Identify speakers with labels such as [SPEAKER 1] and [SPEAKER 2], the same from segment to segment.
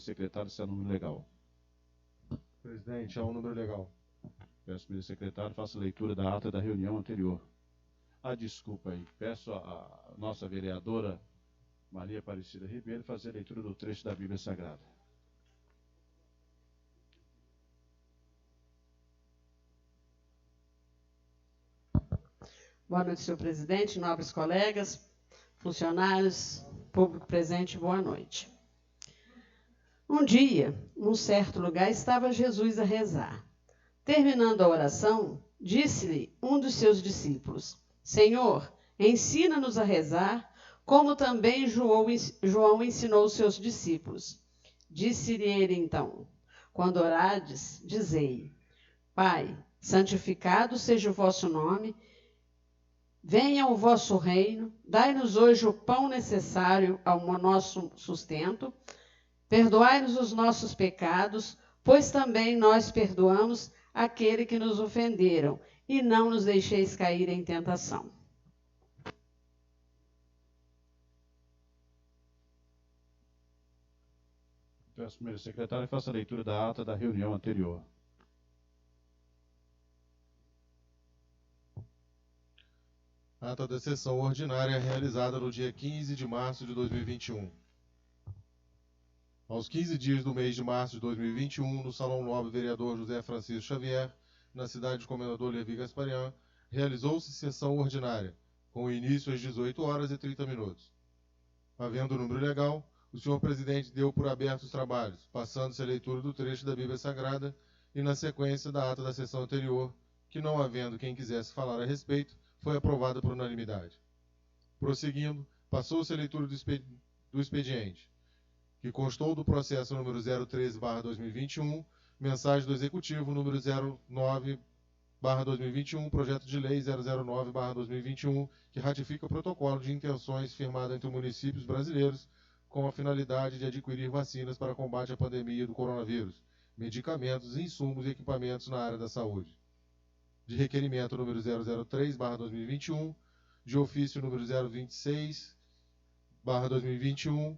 [SPEAKER 1] secretário se é número legal.
[SPEAKER 2] Presidente, é um número legal.
[SPEAKER 1] Peço ao secretário, faça leitura da ata da reunião anterior. Desculpa aí. Peço à nossa vereadora Maria Aparecida Ribeiro fazer a leitura do trecho da Bíblia Sagrada.
[SPEAKER 3] Boa noite, senhor presidente, nobres colegas, funcionários, público presente, boa noite. Um dia, num certo lugar, estava Jesus a rezar. Terminando a oração, disse-lhe um dos seus discípulos: Senhor, ensina-nos a rezar, como também João ensinou os seus discípulos. Disse-lhe ele então: Quando orardes, dizei: Pai, santificado seja o vosso nome, venha o vosso reino, dai-nos hoje o pão necessário ao nosso sustento, perdoai-nos os nossos pecados, pois também nós perdoamos aquele que nos ofenderam, e não nos deixeis cair em tentação.
[SPEAKER 1] Peço ao primeiro secretário que faça a leitura da ata da reunião anterior.
[SPEAKER 2] Ata da sessão ordinária realizada no dia 15 de março de 2021. Aos 15 dias do mês de março de 2021, no Salão Nobre Vereador José Francisco Xavier, na cidade de Comendador Levi Gasparian, realizou-se sessão ordinária, com início às 18h30. Havendo número legal, o senhor presidente deu por abertos os trabalhos, passando-se a leitura do trecho da Bíblia Sagrada e, na sequência da ata da sessão anterior, que, não havendo quem quisesse falar a respeito, foi aprovada por unanimidade. Prosseguindo, passou-se a leitura do expediente, que constou do processo número 013/2021, mensagem do Executivo número 09/2021, projeto de lei 009/2021, que ratifica o protocolo de intenções firmado entre municípios brasileiros com a finalidade de adquirir vacinas para combate à pandemia do coronavírus, medicamentos, insumos e equipamentos na área da saúde. De requerimento número 003/2021, de ofício número 026/2021,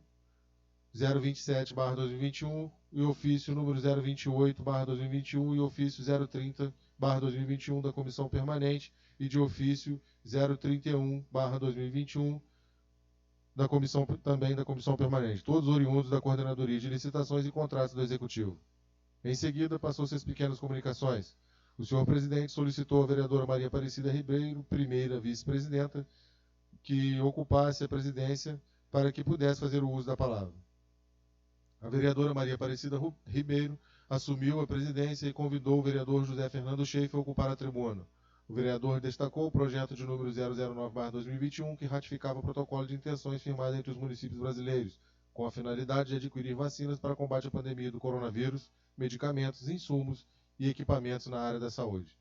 [SPEAKER 2] 027/2021 e ofício número 028/2021 e ofício 030/2021 da Comissão Permanente e de ofício 031/2021 também da Comissão Permanente, todos oriundos da Coordenadoria de Licitações e Contratos do Executivo. Em seguida, passou-se as pequenas comunicações. O senhor presidente solicitou à vereadora Maria Aparecida Ribeiro, primeira vice-presidenta, que ocupasse a presidência para que pudesse fazer o uso da palavra. A vereadora Maria Aparecida Ribeiro assumiu a presidência e convidou o vereador José Fernando Schaefer a ocupar a tribuna. O vereador destacou o projeto de número 009/2021, que ratificava o protocolo de intenções firmado entre os municípios brasileiros, com a finalidade de adquirir vacinas para combate à pandemia do coronavírus, medicamentos, insumos e equipamentos na área da saúde.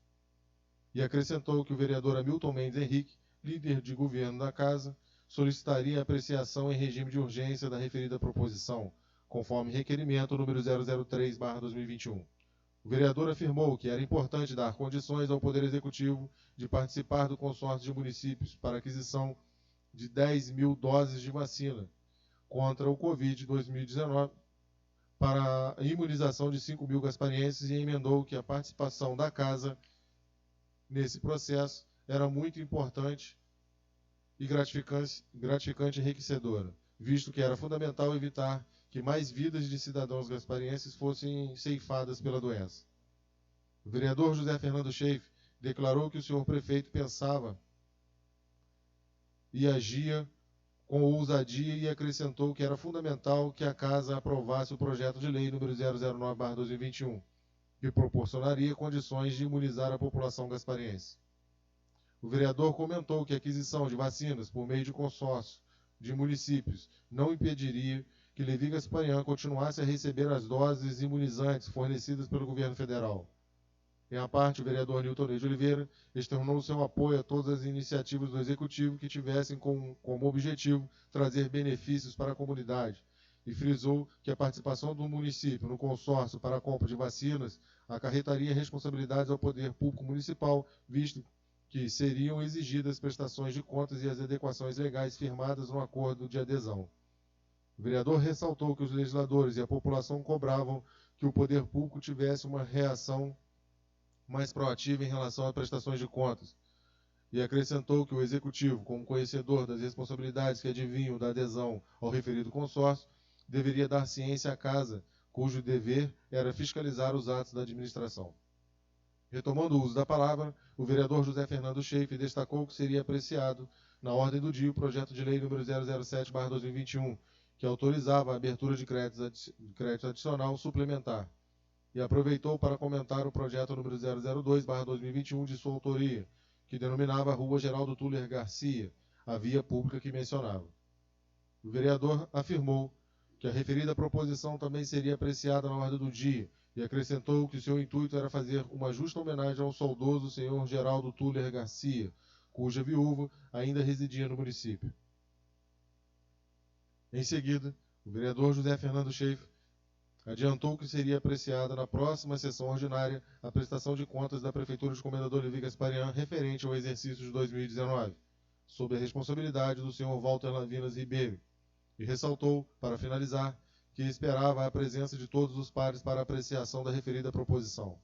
[SPEAKER 2] E acrescentou que o vereador Hamilton Mendes Henrique, líder de governo da Casa, solicitaria a apreciação em regime de urgência da referida proposição, conforme requerimento número 003/2021. O vereador afirmou que era importante dar condições ao Poder Executivo de participar do consórcio de municípios para aquisição de 10.000 doses de vacina contra o Covid-2019 para a imunização de 5.000 gasparienses e emendou que a participação da Casa nesse processo era muito importante e gratificante e enriquecedora, visto que era fundamental evitar que mais vidas de cidadãos gasparienses fossem ceifadas pela doença. O vereador José Fernando Schaefer declarou que o senhor prefeito pensava e agia com ousadia e acrescentou que era fundamental que a Casa aprovasse o projeto de lei número 009/2021, que proporcionaria condições de imunizar a população gaspariense. O vereador comentou que a aquisição de vacinas por meio de consórcio de municípios não impediria que Levi Gasparian continuasse a receber as doses imunizantes fornecidas pelo governo federal. Em a parte, o vereador Nilton Ney de Oliveira externou seu apoio a todas as iniciativas do Executivo que tivessem como objetivo trazer benefícios para a comunidade e frisou que a participação do município no consórcio para a compra de vacinas acarretaria responsabilidades ao poder público municipal, visto que seriam exigidas prestações de contas e as adequações legais firmadas no acordo de adesão. O O vereador ressaltou que os legisladores e a população cobravam que o poder público tivesse uma reação mais proativa em relação às prestações de contas, e acrescentou que o Executivo, como conhecedor das responsabilidades que advinham da adesão ao referido consórcio, deveria dar ciência à Casa, cujo dever era fiscalizar os atos da administração. Retomando o uso da palavra, o vereador José Fernando Schaeffer destacou que seria apreciado, na ordem do dia, o projeto de lei número 007/2021, que autorizava a abertura de crédito adicional suplementar, e aproveitou para comentar o projeto número 002/2021 de sua autoria, que denominava a Rua Geraldo Tuller Garcia, a via pública que mencionava. O vereador afirmou que a referida proposição também seria apreciada na ordem do dia, e acrescentou que seu intuito era fazer uma justa homenagem ao saudoso senhor Geraldo Tuller Garcia, cuja viúva ainda residia no município. Em seguida, o vereador José Fernando Schaeffer adiantou que seria apreciada na próxima sessão ordinária a prestação de contas da Prefeitura de Comendador Levi Gasparian referente ao exercício de 2019, sob a responsabilidade do senhor Walter Lavinas Ribeiro, e ressaltou, para finalizar, que esperava a presença de todos os pares para apreciação da referida proposição.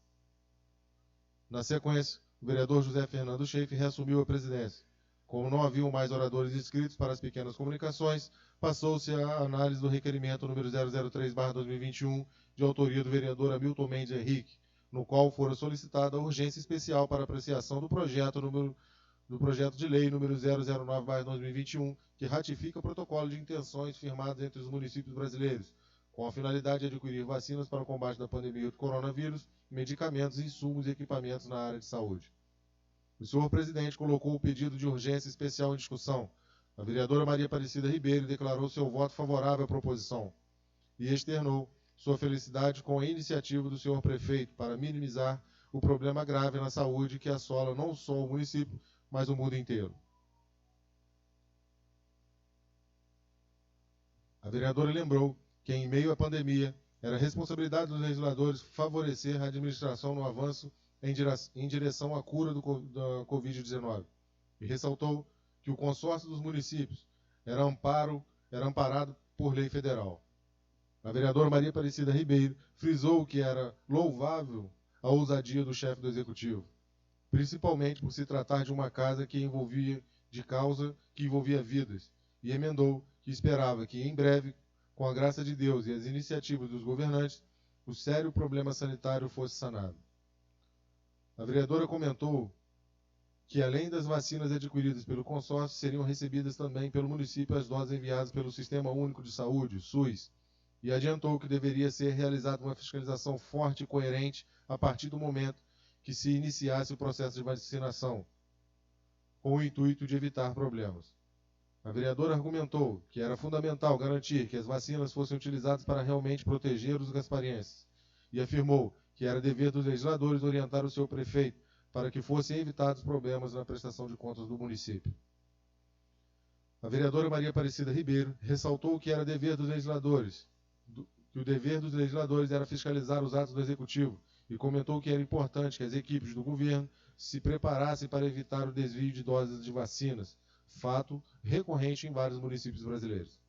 [SPEAKER 2] Na sequência, o vereador José Fernando Schaeffer reassumiu a presidência. Como não haviam mais oradores inscritos para as pequenas comunicações, passou-se à análise do requerimento número 003/2021, de autoria do vereador Hamilton Mendes Henrique, no qual fora solicitada a urgência especial para apreciação do projeto de lei número 009/2021, que ratifica o protocolo de intenções firmado entre os municípios brasileiros, com a finalidade de adquirir vacinas para o combate da pandemia do coronavírus, medicamentos, insumos e equipamentos na área de saúde. O senhor presidente colocou o pedido de urgência especial em discussão. A vereadora Maria Aparecida Ribeiro declarou seu voto favorável à proposição e externou sua felicidade com a iniciativa do senhor prefeito para minimizar o problema grave na saúde que assola não só o município, mas o mundo inteiro. A vereadora lembrou que, em meio à pandemia, era responsabilidade dos legisladores favorecer a administração no avanço em direção à cura da Covid-19, e ressaltou que o consórcio dos municípios era amparado por lei federal. A vereadora Maria Aparecida Ribeiro frisou que era louvável a ousadia do chefe do Executivo, principalmente por se tratar de uma casa que envolvia vidas, e emendou que esperava que, em breve, com a graça de Deus e as iniciativas dos governantes, o sério problema sanitário fosse sanado. A vereadora comentou que, além das vacinas adquiridas pelo consórcio, seriam recebidas também pelo município as doses enviadas pelo Sistema Único de Saúde, SUS, e adiantou que deveria ser realizada uma fiscalização forte e coerente a partir do momento que se iniciasse o processo de vacinação, com o intuito de evitar problemas. A vereadora argumentou que era fundamental garantir que as vacinas fossem utilizadas para realmente proteger os gasparienses, e afirmou que era dever dos legisladores orientar o seu prefeito para que fossem evitados problemas na prestação de contas do município. A vereadora Maria Aparecida Ribeiro ressaltou que era dever dos legisladores, que o dever dos legisladores era fiscalizar os atos do Executivo, e comentou que era importante que as equipes do governo se preparassem para evitar o desvio de doses de vacinas, fato recorrente em vários municípios brasileiros.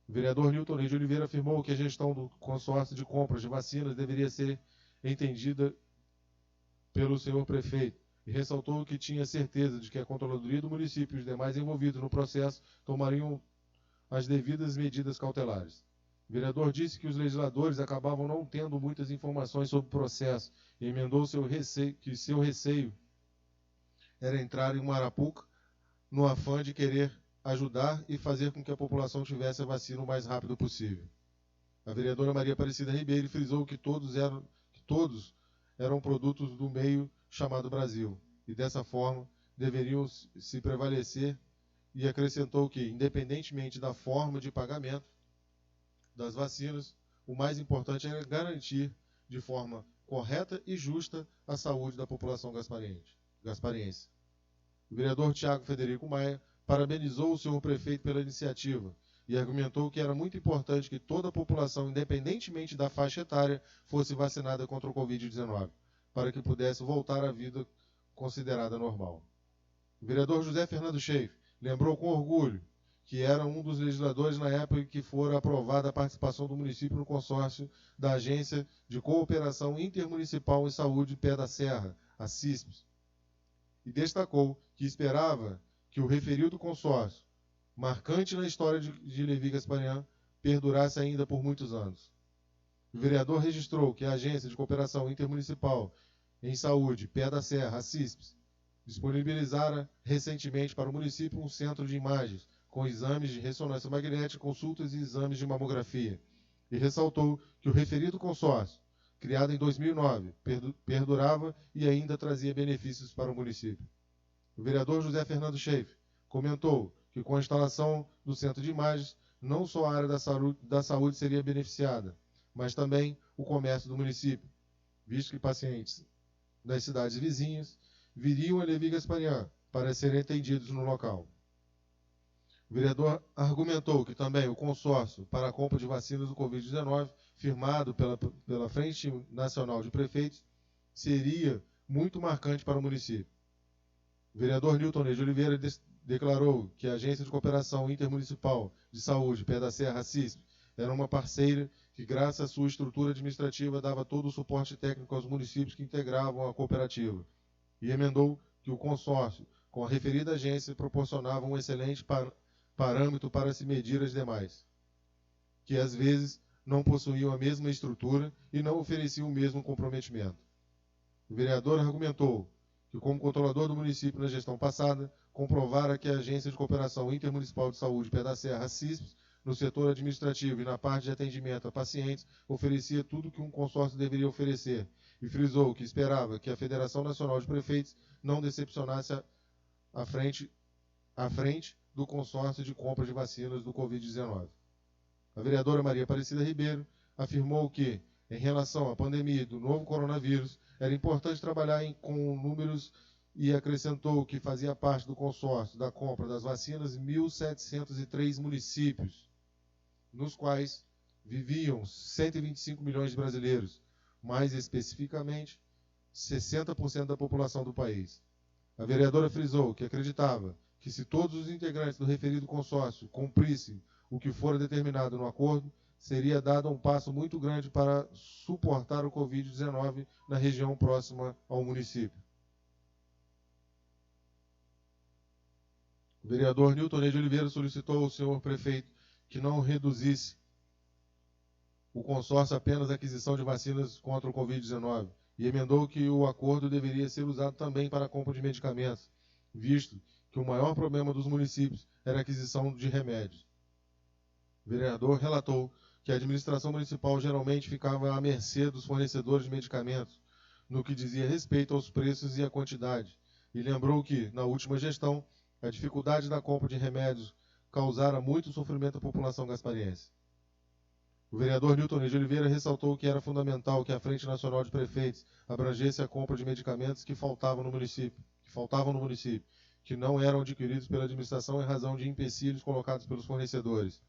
[SPEAKER 2] O vereador Nilton Ney de Oliveira afirmou que a gestão do consórcio de compras de vacinas deveria ser entendida pelo senhor prefeito, e ressaltou que tinha certeza de que a controladoria do município e os demais envolvidos no processo tomariam as devidas medidas cautelares. O vereador disse que os legisladores acabavam não tendo muitas informações sobre o processo e emendou que seu receio era entrar em uma arapuca no afã de querer ajudar e fazer com que a população tivesse a vacina o mais rápido possível. A vereadora Maria Aparecida Ribeiro frisou que todos eram produtos do meio chamado Brasil, e dessa forma deveriam se prevalecer, e acrescentou que, independentemente da forma de pagamento das vacinas, o mais importante era garantir de forma correta e justa a saúde da população gaspariense. O vereador Tiago Federico Maia parabenizou o senhor prefeito pela iniciativa e argumentou que era muito importante que toda a população, independentemente da faixa etária, fosse vacinada contra o Covid-19, para que pudesse voltar à vida considerada normal. O vereador José Fernando Schaeffer lembrou com orgulho que era um dos legisladores na época em que fora aprovada a participação do município no consórcio da Agência de Cooperação Intermunicipal em Saúde Pé da Serra, a CISPS, e destacou que esperava que o referido consórcio, marcante na história de Levi Gasparian, perdurasse ainda por muitos anos. O vereador registrou que a Agência de Cooperação Intermunicipal em Saúde, Pé da Serra, a CISPS, disponibilizara recentemente para o município um centro de imagens com exames de ressonância magnética, consultas e exames de mamografia, e ressaltou que o referido consórcio, criado em 2009, perdurava e ainda trazia benefícios para o município. O vereador José Fernando Schaeff comentou que com a instalação do centro de imagens, não só a área da saúde seria beneficiada, mas também o comércio do município, visto que pacientes das cidades vizinhas viriam a Levi Gasparian para serem atendidos no local. O vereador argumentou que também o consórcio para a compra de vacinas do Covid-19, firmado pela Frente Nacional de Prefeitos, seria muito marcante para o município. O vereador Nilton Ney de Oliveira declarou que a Agência de Cooperação Intermunicipal de Saúde, Pé da Serra, CISP, era uma parceira que, graças à sua estrutura administrativa, dava todo o suporte técnico aos municípios que integravam a cooperativa, e emendou que o consórcio, com a referida agência, proporcionava um excelente parâmetro para se medir as demais, que às vezes não possuíam a mesma estrutura e não ofereciam o mesmo comprometimento. O vereador argumentou que, como controlador do município na gestão passada, comprovara que a Agência de Cooperação Intermunicipal de Saúde, Pé da Serra, CISPS, no setor administrativo e na parte de atendimento a pacientes, oferecia tudo o que um consórcio deveria oferecer, e frisou que esperava que a Federação Nacional de Prefeitos não decepcionasse à frente do consórcio de compra de vacinas do Covid-19. A vereadora Maria Aparecida Ribeiro afirmou que, em relação à pandemia do novo coronavírus, era importante trabalhar com números e acrescentou que fazia parte do consórcio da compra das vacinas 1.703 municípios, nos quais viviam 125 milhões de brasileiros, mais especificamente 60% da população do país. A vereadora frisou que acreditava que, se todos os integrantes do referido consórcio cumprissem o que fora determinado no acordo, seria dado um passo muito grande para suportar o Covid-19 na região próxima ao município. O vereador Nilton Ney de Oliveira solicitou ao senhor prefeito que não reduzisse o consórcio apenas à aquisição de vacinas contra o Covid-19 e emendou que o acordo deveria ser usado também para a compra de medicamentos, visto que o maior problema dos municípios era a aquisição de remédios. O vereador relatou que a administração municipal geralmente ficava à mercê dos fornecedores de medicamentos, no que dizia respeito aos preços e à quantidade, e lembrou que, na última gestão, a dificuldade da compra de remédios causara muito sofrimento à população gaspariense. O vereador Nilton Ney de Oliveira ressaltou que era fundamental que a Frente Nacional de Prefeitos abrangesse a compra de medicamentos que faltavam no município, que não eram adquiridos pela administração em razão de empecilhos colocados pelos fornecedores.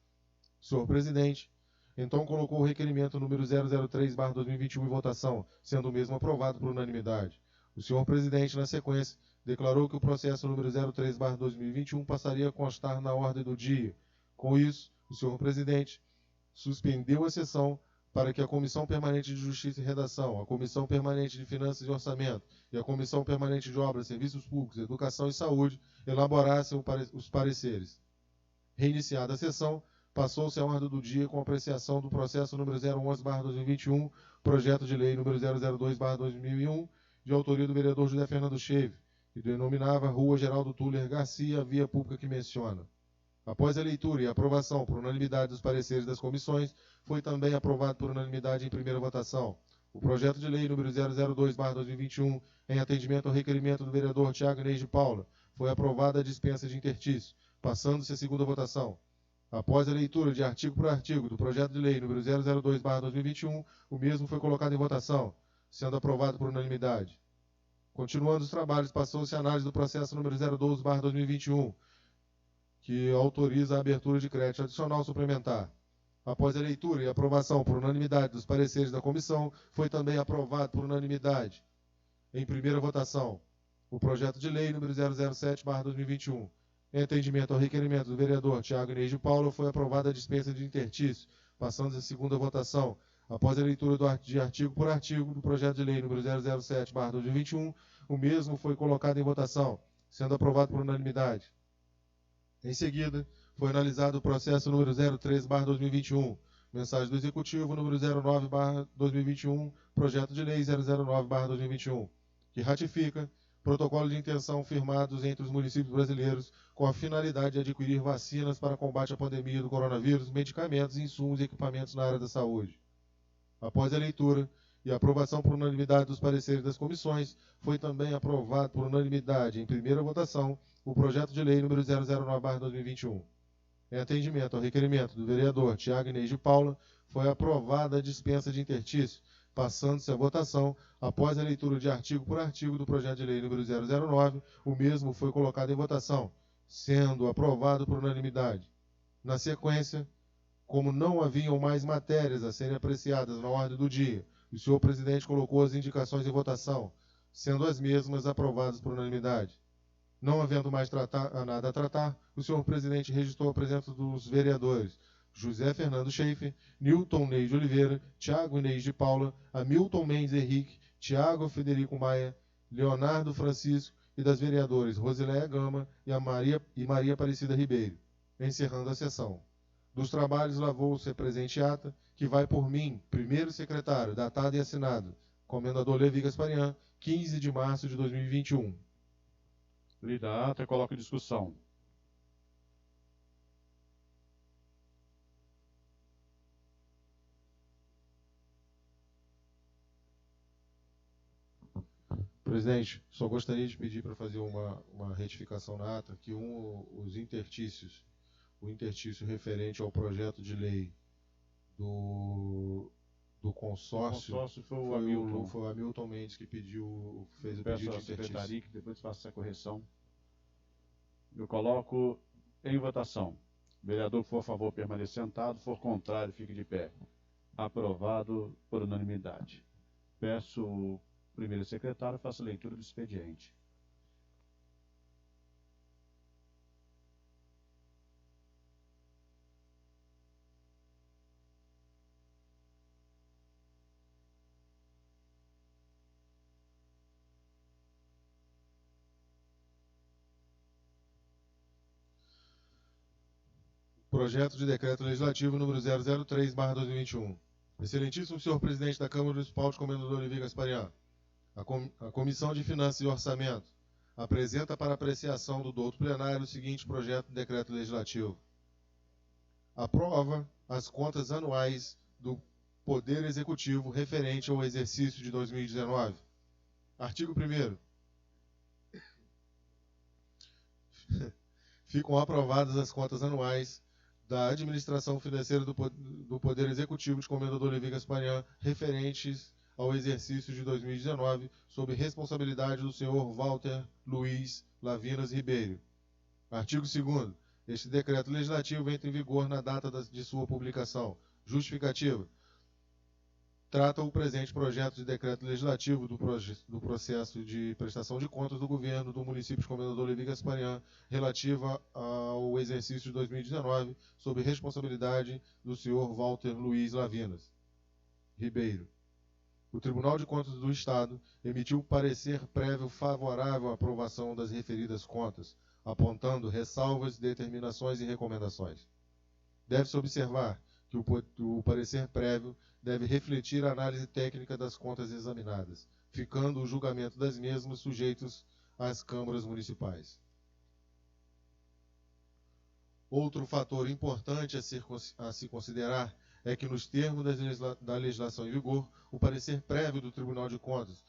[SPEAKER 2] O senhor presidente então colocou o requerimento número 003/2021 em votação, sendo o mesmo aprovado por unanimidade. O senhor presidente, na sequência, declarou que o processo número 03/2021 passaria a constar na ordem do dia. Com isso, o senhor presidente suspendeu a sessão para que a Comissão Permanente de Justiça e Redação, a Comissão Permanente de Finanças e Orçamento e a Comissão Permanente de Obras, Serviços Públicos, Educação e Saúde elaborassem os pareceres. Reiniciada a sessão, passou-se a ordem do dia com apreciação do processo número 011/2021, projeto de lei número 002/2001, de autoria do vereador José Fernando Schaeff, que denominava Rua Geraldo Tuller Garcia, a via pública que menciona. Após a leitura e a aprovação por unanimidade dos pareceres das comissões, foi também aprovado por unanimidade em primeira votação o projeto de lei número 002/2021, em atendimento ao requerimento do vereador Tiago Inês de Paula, foi aprovada a dispensa de interstício, passando-se a segunda votação. Após a leitura de artigo por artigo do projeto de lei número 002/2021, o mesmo foi colocado em votação, sendo aprovado por unanimidade. Continuando os trabalhos, passou-se a análise do processo número 012/2021, que autoriza a abertura de crédito adicional suplementar. Após a leitura e aprovação por unanimidade dos pareceres da comissão, foi também aprovado por unanimidade, em primeira votação, o projeto de lei número 007/2021, Em atendimento ao requerimento do vereador Tiago Inês de Paula, foi aprovada a dispensa de interstício, passando a segunda votação. Após a leitura de artigo por artigo do projeto de lei número 007/2021, o mesmo foi colocado em votação, sendo aprovado por unanimidade. Em seguida, foi analisado o processo número 03/2021, mensagem do Executivo número 09/2021, projeto de lei 009/2021, que ratifica protocolo de intenção firmados entre os municípios brasileiros com a finalidade de adquirir vacinas para combate à pandemia do coronavírus, medicamentos, insumos e equipamentos na área da saúde. Após a leitura e a aprovação por unanimidade dos pareceres das comissões, foi também aprovado por unanimidade, em primeira votação, o projeto de lei número 009/2021. Em atendimento ao requerimento do vereador Tiago Inês de Paula, foi aprovada a dispensa de interstício, passando-se a votação. Após a leitura de artigo por artigo do projeto de lei número 009, o mesmo foi colocado em votação, sendo aprovado por unanimidade. Na sequência, como não haviam mais matérias a serem apreciadas na ordem do dia, o senhor presidente colocou as indicações em votação, sendo as mesmas aprovadas por unanimidade. Não havendo mais nada a tratar, o senhor presidente registrou a presença dos vereadores José Fernando Schaeffer, Newton Ney de Oliveira, Tiago Inês de Paula, Hamilton Mendes Henrique, Tiago Federico Maia, Leonardo Francisco e das vereadoras Rosileia Gama e Maria Aparecida Ribeiro. Encerrando a sessão. Dos trabalhos lavou-se a presente ata, que vai por mim, primeiro secretário, datado e assinado, Comendador Levi Gasparian, 15 de março de 2021.
[SPEAKER 1] Lida a ata e coloco em discussão.
[SPEAKER 2] Presidente, só gostaria de pedir para fazer uma retificação na ata, que os interstícios, o interstício referente ao projeto de lei do consórcio,
[SPEAKER 1] Foi o
[SPEAKER 2] Hamilton Mendes que fez o pedido
[SPEAKER 1] Peço
[SPEAKER 2] de
[SPEAKER 1] à
[SPEAKER 2] interstício.
[SPEAKER 1] secretaria que depois faça essa correção. Eu coloco em votação. O vereador que for a favor permaneça sentado, for contrário fique de pé. Aprovado por unanimidade. Peço o primeiro secretário faça a leitura do expediente.
[SPEAKER 2] Projeto de Decreto Legislativo número 003/2021. Excelentíssimo senhor presidente da Câmara Municipal de Comendador Levi Gasparian, a Comissão de Finanças e Orçamento apresenta para apreciação do douto plenário o seguinte projeto de decreto legislativo. Aprova as contas anuais do Poder Executivo referente ao exercício de 2019. Artigo 1º. Ficam aprovadas as contas anuais da administração financeira do Poder Executivo de Comendador Levi Gasparian referentes ao exercício de 2019, sob responsabilidade do senhor Walter Luiz Lavinas Ribeiro. Artigo 2º. Este decreto legislativo entra em vigor na data de sua publicação. Justificativa. Trata o presente projeto de decreto legislativo do processo de prestação de contas do governo do município de Comendador Levi Gasparian relativa ao exercício de 2019, sob responsabilidade do senhor Walter Luiz Lavinas Ribeiro. O Tribunal de Contas do Estado emitiu parecer prévio favorável à aprovação das referidas contas, apontando ressalvas, determinações e recomendações. Deve-se observar que o parecer prévio deve refletir a análise técnica das contas examinadas, ficando o julgamento das mesmas sujeitos às câmaras municipais. Outro fator importante a se considerar é que, nos termos da legislação em vigor, o parecer prévio do Tribunal de Contas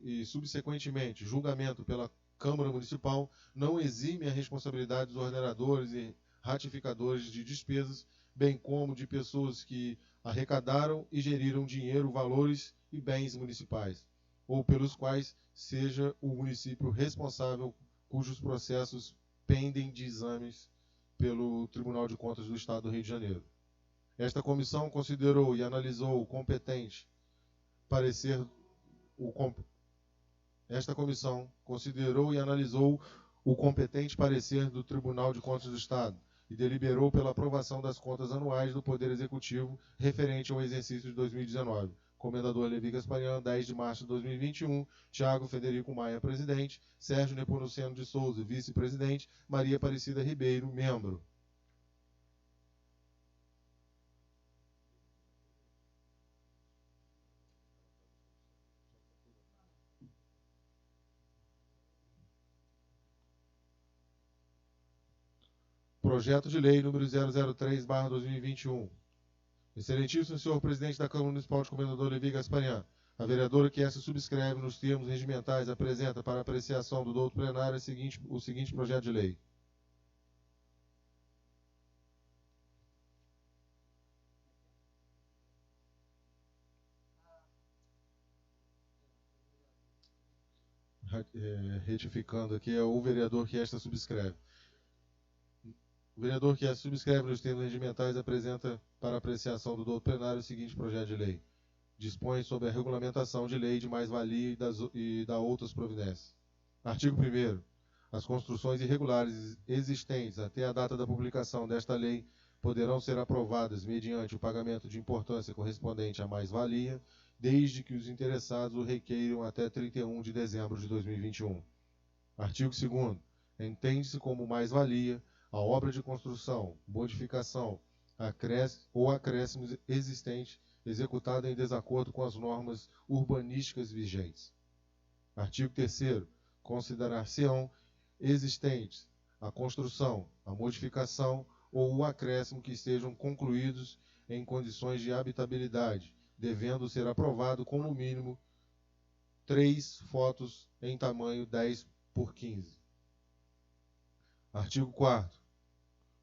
[SPEAKER 2] e subsequentemente, julgamento pela Câmara Municipal não exime a responsabilidade dos ordenadores e ratificadores de despesas, bem como de pessoas que arrecadaram e geriram dinheiro, valores e bens municipais, ou pelos quais seja o município responsável, cujos processos pendem de exames pelo Tribunal de Contas do Estado do Rio de Janeiro. Esta comissão considerou e analisou o competente parecer Esta comissão considerou e analisou o competente parecer do Tribunal de Contas do Estado e deliberou pela aprovação das contas anuais do Poder Executivo referente ao exercício de 2019. Comendador Levi Gasparian, 10 de março de 2021, Tiago Federico Maia, presidente, Sérgio Nepomuceno de Souza, vice-presidente, Maria Aparecida Ribeiro, membro. Projeto de Lei número 003/2021. Excelentíssimo senhor presidente da Câmara Municipal de Comendador Levi Gasparian, a vereadora que esta subscreve nos termos regimentais apresenta para apreciação do douto plenário o seguinte projeto de lei. Retificando aqui, é o vereador que esta subscreve. O vereador que esta subscreve nos termos regimentais apresenta para apreciação do douto plenário o seguinte projeto de lei. Dispõe sobre a regulamentação de lei de mais-valia e da outras providências. Artigo 1º. As construções irregulares existentes até a data da publicação desta lei poderão ser aprovadas mediante o pagamento de importância correspondente à mais-valia, desde que os interessados o requeiram até 31 de dezembro de 2021. Artigo 2º. Entende-se como mais-valia a obra de construção, modificação ou acréscimo existente executada em desacordo com as normas urbanísticas vigentes. Artigo 3º. Considerar-se-ão existentes a construção, a modificação ou o acréscimo que estejam concluídos em condições de habitabilidade, devendo ser aprovado com no mínimo 3 fotos em tamanho 10x15. Artigo 4º.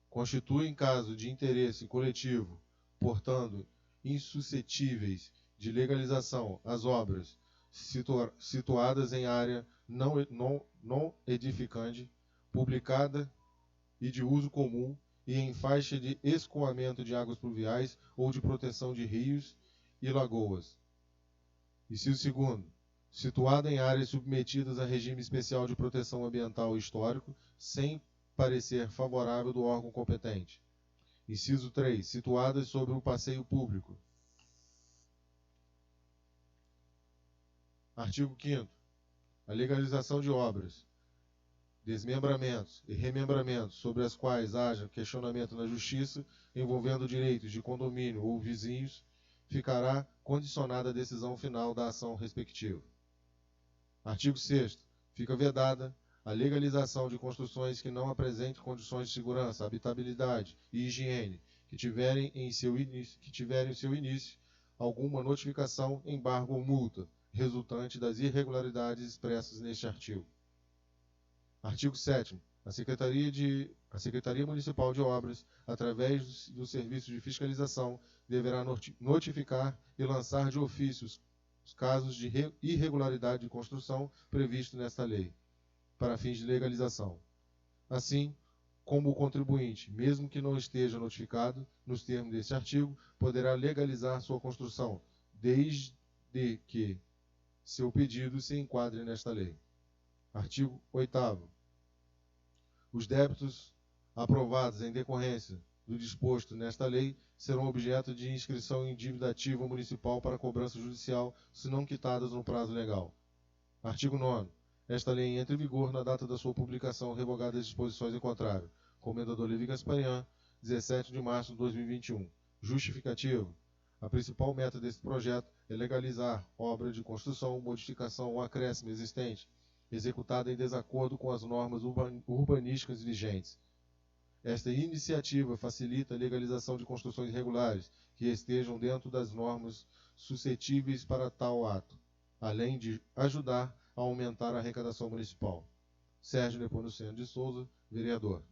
[SPEAKER 2] Constitui em caso de interesse coletivo, portando insuscetíveis de legalização as obras situadas em área não edificante, publicada e de uso comum e em faixa de escoamento de águas pluviais ou de proteção de rios e lagoas. Inciso 2º. Situada em áreas submetidas a regime especial de proteção ambiental e histórico, sem parecer favorável do órgão competente. Inciso 3. Situadas sobre o passeio público. Artigo 5º. A legalização de obras, desmembramentos e remembramentos sobre as quais haja questionamento na Justiça envolvendo direitos de condomínio ou vizinhos, ficará condicionada à decisão final da ação respectiva. Artigo 6º. Fica vedada a legalização de construções que não apresentem condições de segurança, habitabilidade e higiene, que tiverem em seu início alguma notificação, embargo ou multa, resultante das irregularidades expressas neste artigo. Artigo 7º. A Secretaria Municipal de Obras, através do Serviço de Fiscalização, deverá notificar e lançar de ofício os casos de irregularidade de construção previstos nesta lei, para fins de legalização. Assim, como o contribuinte, mesmo que não esteja notificado, nos termos deste artigo, poderá legalizar sua construção, desde que seu pedido se enquadre nesta lei. Artigo 8º. Os débitos aprovados em decorrência do disposto nesta lei serão objeto de inscrição em dívida ativa municipal para cobrança judicial, se não quitadas no prazo legal. Artigo 9º. Esta lei entra em vigor na data da sua publicação, revogadas as disposições em contrário. Comendador Levi Gasparian, 17 de março de 2021. Justificativo. A principal meta desse projeto é legalizar obra de construção, modificação ou acréscimo existente, executada em desacordo com as normas urbanísticas vigentes. Esta iniciativa facilita a legalização de construções irregulares que estejam dentro das normas suscetíveis para tal ato, além de ajudar a aumentar a arrecadação municipal. Sérgio Nepomuceno de Souza, vereador.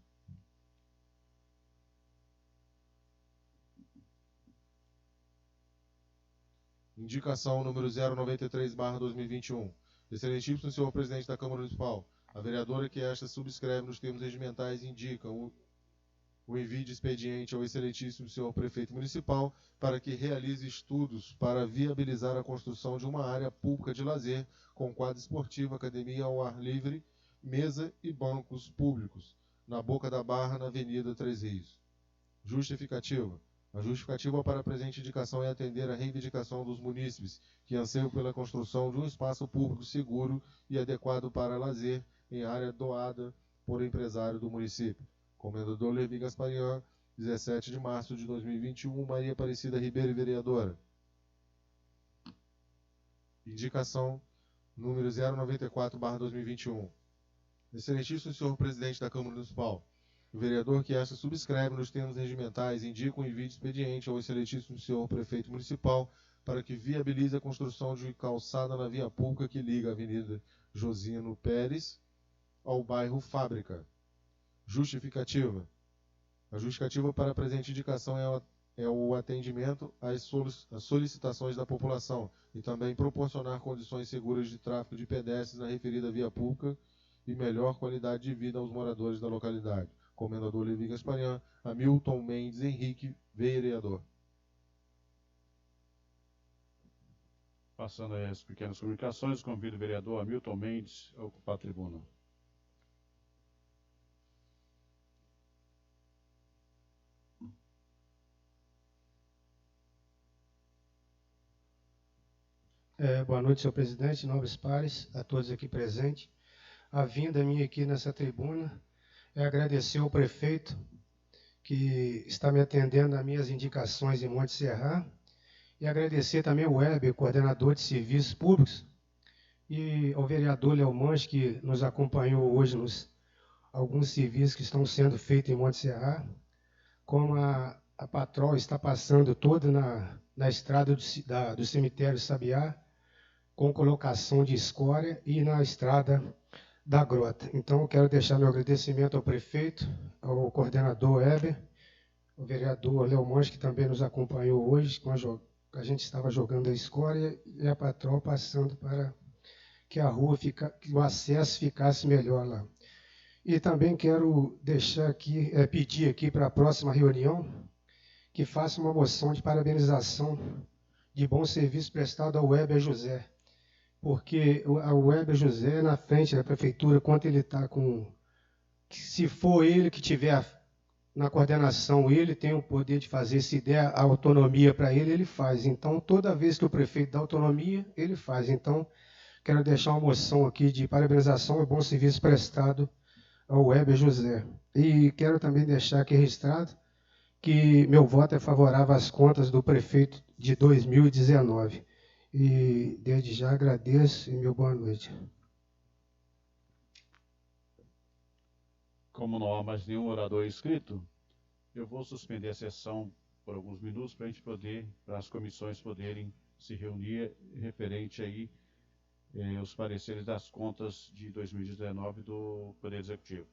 [SPEAKER 2] Indicação número 093/2021. Excelentíssimo senhor presidente da Câmara Municipal, a vereadora que esta subscreve nos termos regimentais indica o envio de expediente ao excelentíssimo senhor prefeito municipal para que realize estudos para viabilizar a construção de uma área pública de lazer com quadra esportiva, academia ao ar livre, mesa e bancos públicos, na Boca da Barra, na Avenida Três Rios. Justificativa. A justificativa para a presente indicação é atender à reivindicação dos munícipes, que anseiam pela construção de um espaço público seguro e adequado para lazer em área doada por empresário do município. Comendador Levi Gasparian, 17 de março de 2021, Maria Aparecida Ribeiro, vereadora. Indicação número 094/2021. Excelentíssimo senhor presidente da Câmara Municipal, o vereador que esta subscreve nos termos regimentais indica um envio de expediente ao excelentíssimo senhor prefeito municipal para que viabilize a construção de calçada na via pública que liga a Avenida Josino Pérez ao bairro Fábrica. Justificativa. A justificativa para a presente indicação é o atendimento às solicitações da população e também proporcionar condições seguras de tráfego de pedestres na referida via pública e melhor qualidade de vida aos moradores da localidade. Comendador Levi Gasparian, Hamilton Mendes Henrique, vereador.
[SPEAKER 1] Passando aí as pequenas comunicações, convido o vereador Hamilton Mendes a ocupar a tribuna.
[SPEAKER 4] Boa noite, senhor presidente, nobres pares, a todos aqui presentes. A vinda minha aqui nessa tribuna é agradecer ao prefeito que está me atendendo nas minhas indicações em Monte Serra e agradecer também ao Weber, coordenador de serviços públicos, e ao vereador Léo Manche, que nos acompanhou hoje nos alguns serviços que estão sendo feitos em Monte Serra, como a patroa está passando toda na estrada do cemitério Sabiá, com colocação de escória, e na estrada da Grota. Então, eu quero deixar meu agradecimento ao prefeito, ao coordenador Weber, ao vereador Léo Manche, que também nos acompanhou hoje, com a gente estava jogando a escória, e a patroa passando para que a rua que o acesso ficasse melhor lá. E também quero deixar aqui, pedir aqui para a próxima reunião, que faça uma moção de parabenização de bom serviço prestado ao Weber José, porque o Weber José, na frente da prefeitura, quando ele está se for ele que tiver na coordenação, ele tem o poder de fazer, se der a autonomia para ele, ele faz. Então, toda vez que o prefeito dá autonomia, ele faz. Então, quero deixar uma moção aqui de parabenização e bom serviço prestado ao Weber José. E quero também deixar aqui registrado que meu voto é favorável às contas do prefeito de 2019. E desde já agradeço e meu boa noite.
[SPEAKER 1] Como não há mais nenhum orador inscrito, eu vou suspender a sessão por alguns minutos para as comissões poderem se reunir referente aí os pareceres das contas de 2019 do Poder Executivo.